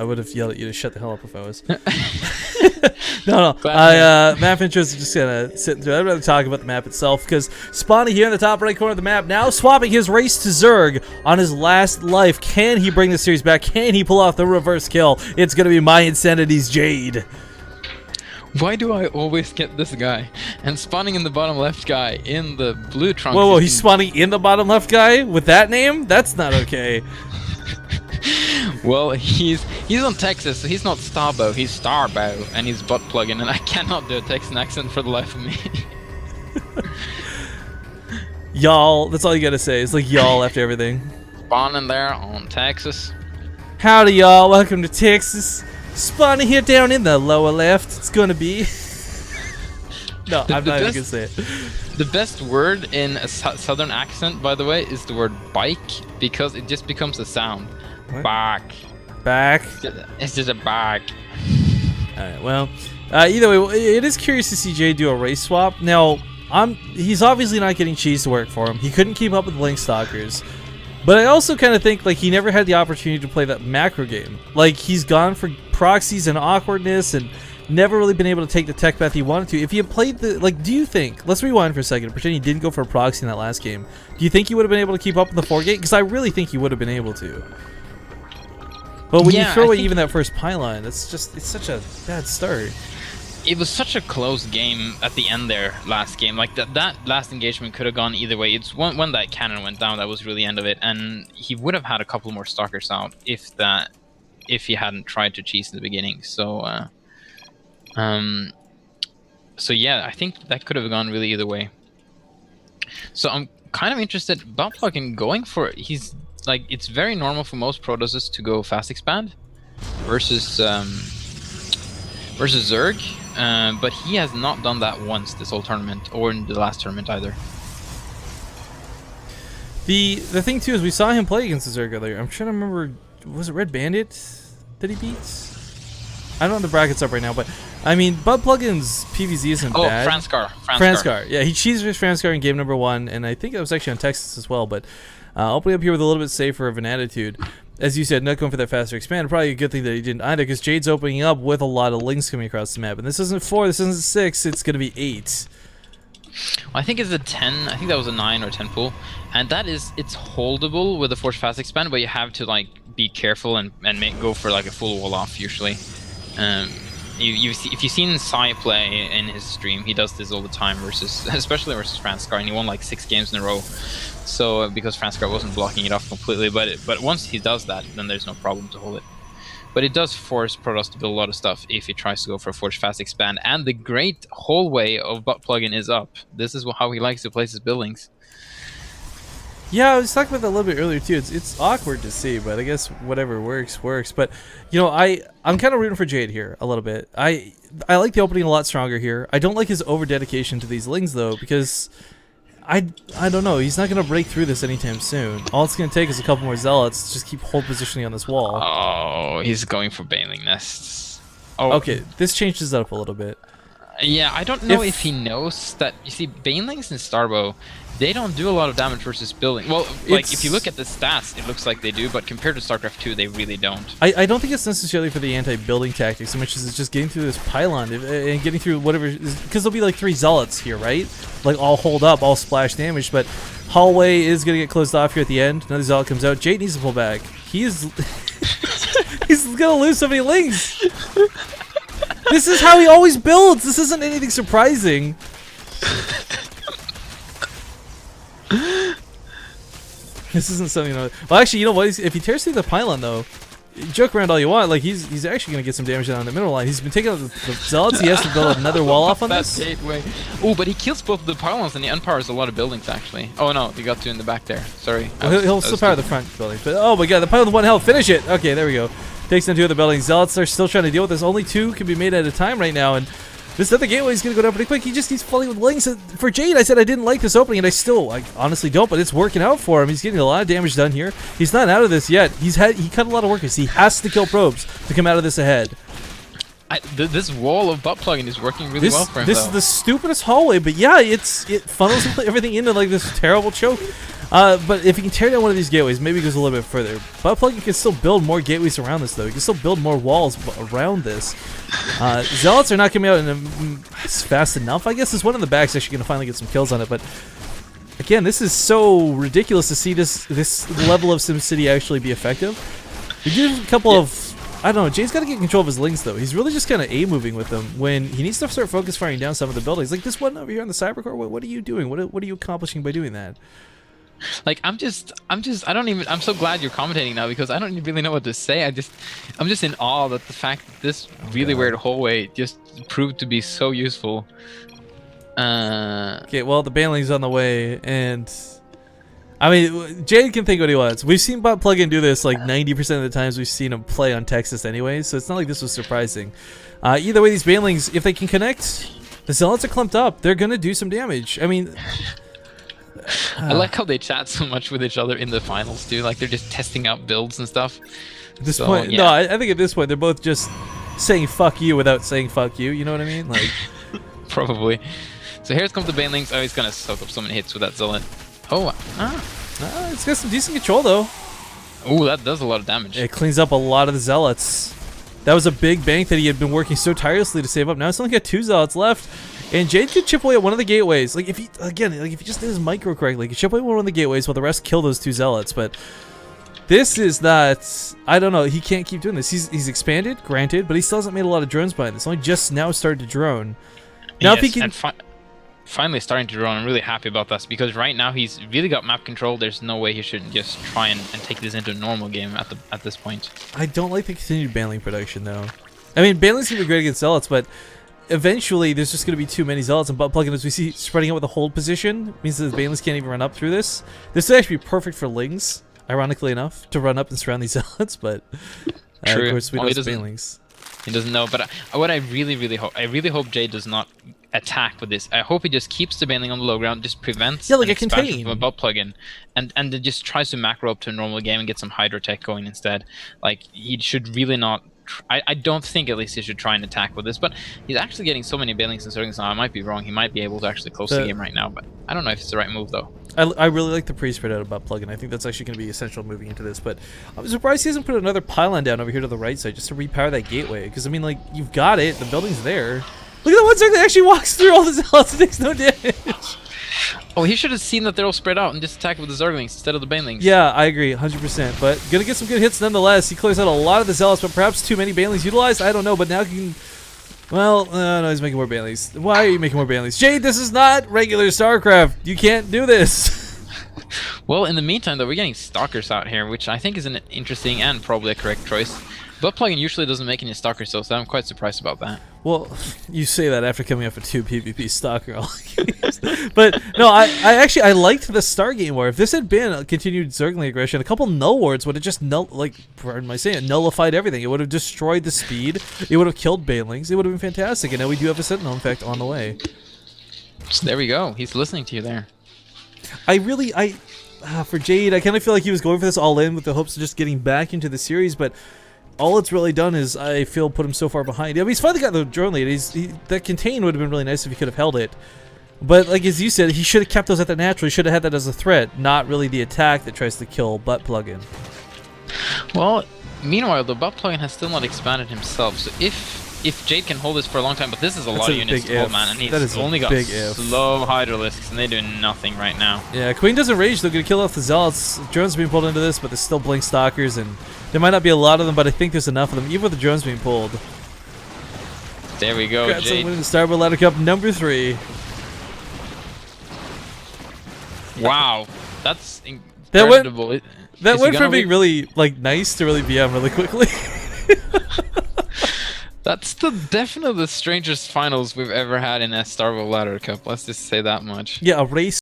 I would have yelled at you to shut the hell up if I was. No. Map intros are just gonna sit through. I'd rather talk about the map itself because Spawny here in the top right corner of the map now swapping his race to Zerg on his last life. Can he bring the series back? Can he pull off the reverse kill? It's gonna be My Insanity's Jade. Why do I always get this guy? And spawning in the bottom left guy in the blue trunk. Whoa, he's spawning in the bottom left guy with that name? That's not okay. Well, he's on Texas, so he's not Starbow, he's Starbow, and he's ButtPluggen, and I cannot do a Texan accent for the life of me. Y'all, that's all you gotta say. It's like y'all after everything. Spawning there on Texas. Howdy, y'all. Welcome to Texas. Spawning here down in the lower left. It's gonna be... No, I'm not even gonna say it. The best word in a southern accent, by the way, is the word bike, because it just becomes a sound. What? Back. Back? It's just a bike. Alright, well, either way, it is curious to see Jade do a race swap. Now, he's obviously not getting cheese to work for him. He couldn't keep up with Link Stalkers. But I also kind of think like he never had the opportunity to play that macro game. Like, he's gone for proxies and awkwardness and never really been able to take the tech path he wanted to. If he had played the... Like, do you think... Let's rewind for a second. Pretend he didn't go for a proxy in that last game. Do you think he would have been able to keep up with the 4-gate? Because I really think he would have been able to. But when you throw away even that first pylon, it's just... It's such a bad start. It was such a close game at the end there, last game. Like, that last engagement could have gone either way. It's when that cannon went down, that was really the end of it. And he would have had a couple more stalkers out if he hadn't tried to cheese in the beginning. So yeah, I think that could have gone really either way. So I'm kind of interested. ButtPluggen going for... He's like, it's very normal for most Protosses to go fast expand versus Zerg, but he has not done that once this whole tournament, or in the last tournament either. The thing too is we saw him play against the Zerg earlier. I'm trying to remember, was it Red Bandit that he beat? I don't have the brackets up right now, but I mean, ButtPluggen's PvZ isn't bad. Oh, Franskar. Yeah, he cheesed with Franskar in game number 1, and I think that was actually on Texas as well, but opening up here with a little bit safer of an attitude. As you said, not going for that faster expand. Probably a good thing that he didn't either, because Jade's opening up with a lot of links coming across the map. And this isn't 4, this isn't 6, it's going to be 8. Well, I think it's a 10, I think that was a 9 or 10 pull. And that is, it's holdable with a force fast expand, but you have to like be careful and go for like a full wall off usually. If you've seen Sai play in his stream, he does this all the time, especially versus Franskar, and he won like 6 games in a row. So because Franskar wasn't blocking it off completely, but once he does that, then there's no problem to hold it. But it does force Protoss to build a lot of stuff if he tries to go for a force fast expand. And the great hallway of ButtPluggen is up. This is how he likes to place his buildings. Yeah, I was talking about that a little bit earlier too. It's awkward to see, but I guess whatever works. But you know, I'm kind of rooting for Jade here a little bit. I like the opening a lot stronger here. I don't like his over dedication to these lings though, because I don't know. He's not gonna break through this anytime soon. All it's gonna take is a couple more zealots to just keep hold positioning on this wall. Oh, he's going for Baneling Nests. Oh, okay, this changes it up a little bit. Yeah, I don't know if he knows that. You see, Banelings and Starbow, they don't do a lot of damage versus building. Well, like, if you look at the stats, it looks like they do, but compared to StarCraft 2, they really don't. I don't think it's necessarily for the anti-building tactics so much as it's just getting through this pylon and getting through whatever, because there'll be like 3 zealots here, right? Like, all hold up, all splash damage, but hallway is going to get closed off here at the end. Another zealot comes out. Jade needs to pull back. He's going to lose so many lings. This is how he always builds. This isn't anything surprising. This isn't something. Well, actually, you know what? If he tears through the pylon, though, joke around all you want. Like he's actually gonna get some damage down on the middle line. He's been taking out the zealots. He has to build another wall off on this. Gateway. Oh, but he kills both of the pylons and he unpowers a lot of buildings actually. Oh no, he got 2 in the back there. Sorry. Well, he'll still power the front buildings. But oh my god, the pylon with 1 health. Finish it. Okay, there we go. Takes down 2 of the buildings. Zealots are still trying to deal with this. Only 2 can be made at a time right now, and this other gateway is going to go down pretty quick. He just needs flooding with lings. For Jade, I said I didn't like this opening, and I honestly don't, but it's working out for him. He's getting a lot of damage done here. He's not out of this yet. He cut a lot of workers. He has to kill probes to come out of this ahead. This wall of ButtPluggen is working really well for him. This is the stupidest hallway, but yeah, it funnels everything into like this terrible choke. But if he can tear down one of these gateways, maybe it goes a little bit further. ButtPluggen can still build more gateways around this, though. He can still build more walls around this. Zealots are not coming out fast enough, I guess. This one in the back is actually going to finally get some kills on it, but again, this is so ridiculous to see this level of SimCity actually be effective. We do a couple of... I don't know, Jade's got to get control of his links, though. He's really just kind of A-moving with them when he needs to start focus firing down some of the buildings. Like this one over here on the Cybercore, what are you doing? What are you accomplishing by doing that? Like, I'm so glad you're commentating now because I don't really know what to say. I'm just in awe that the fact that this really weird hallway just proved to be so useful. Okay, well, the banling's on the way, and... I mean, Jade can think what he wants. We've seen ButtPluggen do this like 90% of the times we've seen him play on Texas anyway, so it's not like this was surprising. Either way, these banlings, if they can connect, the Zealots are clumped up. They're going to do some damage. I mean... I like how they chat so much with each other in the finals, too. Like, they're just testing out builds and stuff. At this point, yeah. No, I think at this point, they're both just saying fuck you without saying fuck you. You know what I mean? Like, probably. So here comes the banelings. Oh, he's going to soak up so many hits with that Zealot. Oh, it's got some decent control, though. Ooh, that does a lot of damage. It cleans up a lot of the Zealots. That was a big bank that he had been working so tirelessly to save up. Now it's only got 2 Zealots left. And Jade could chip away at one of the gateways. Like, if he just did his micro correctly, he could chip away at one of the gateways while the rest kill those 2 Zealots. But this is not... I don't know. He can't keep doing this. He's expanded, granted, but he still hasn't made a lot of drones behind this. Only just now started to drone. Now, if he can... Finally starting to drone. I'm really happy about this because right now he's really got map control. There's no way he shouldn't just try and take this into a normal game at this point. I don't like the continued banling production, though. I mean, banling's going to be great against Zealots, but eventually there's just going to be too many Zealots, and ButtPluggen, as we see, spreading out with a hold position means that the banlings can't even run up through this. This would actually be perfect for Lings, ironically enough, to run up and surround these Zealots, but of course we know it's banlings. He doesn't know, but what I really hope Jade does not attack with this. I hope he just keeps the banling on the low ground, just prevents like an a expansion contain from a ButtPluggen, and then just tries to macro up to a normal game and get some Hydro Tech going instead. Like, he should really not... I don't think at least he should try and attack with this, but he's actually getting so many banelings and circles now. I might be wrong. He might be able to actually close the game right now, but I don't know if it's the right move though. I really like the pre-spread out of ButtPluggen. I think that's actually going to be essential moving into this, but I'm surprised he hasn't put another pylon down over here to the right side just to repower that gateway, because I mean, like, you've got it, the building's there. Look at that one circle that actually walks through all the Zealots and takes no damage. Oh, he should have seen that they're all spread out and just attack with the Zerglings instead of the banelings. Yeah, I agree, 100%. But gonna get some good hits nonetheless. He clears out a lot of the Zealots, but perhaps too many banelings utilized. I don't know, but now he can... Well, no, he's making more banelings. Why are you making more banelings? Jade, this is not regular StarCraft. You can't do this. Well, in the meantime, though, we're getting Stalkers out here, which I think is an interesting and probably a correct choice. ButtPluggen usually doesn't make any Stalkers, so I'm quite surprised about that. Well, you say that after coming up with 2 PvP Stalker. But no, I liked the Stargate War. If this had been a continued Zergling aggression, a couple Null Wards would have just nullified everything. It would have destroyed the speed. It would have killed banelings. It would have been fantastic. And now we do have a Sentinel effect on the way. So there we go. He's listening to you there. For Jade, I kind of feel like he was going for this all in with the hopes of just getting back into the series, but all it's really done is, I feel, put him so far behind. I mean, he's finally got the drone lead. That contain would have been really nice if he could have held it. But, like as you said, he should have kept those at the natural. He should have had that as a threat, not really the attack that tries to kill ButtPluggen. Well, meanwhile, the ButtPluggen has still not expanded himself, so if Jade can hold this for a long time, but this is a lot of units to hold, man, and he's only got slow Hydralisks, and they're doing nothing right now. Yeah, Queen doesn't rage, they're going to kill off the Zealots. Drones being pulled into this, but there's still Blink Stalkers, and there might not be a lot of them, but I think there's enough of them, even with the drones being pulled. There we go, Congrats Jade. on winning Starbow Ladder Cup number 3. Wow, that's incredible. That went from being really nice to really BM really quickly. That's definitely the strangest finals we've ever had in a Starbow Ladder Cup. Let's just say that much. Yeah, a race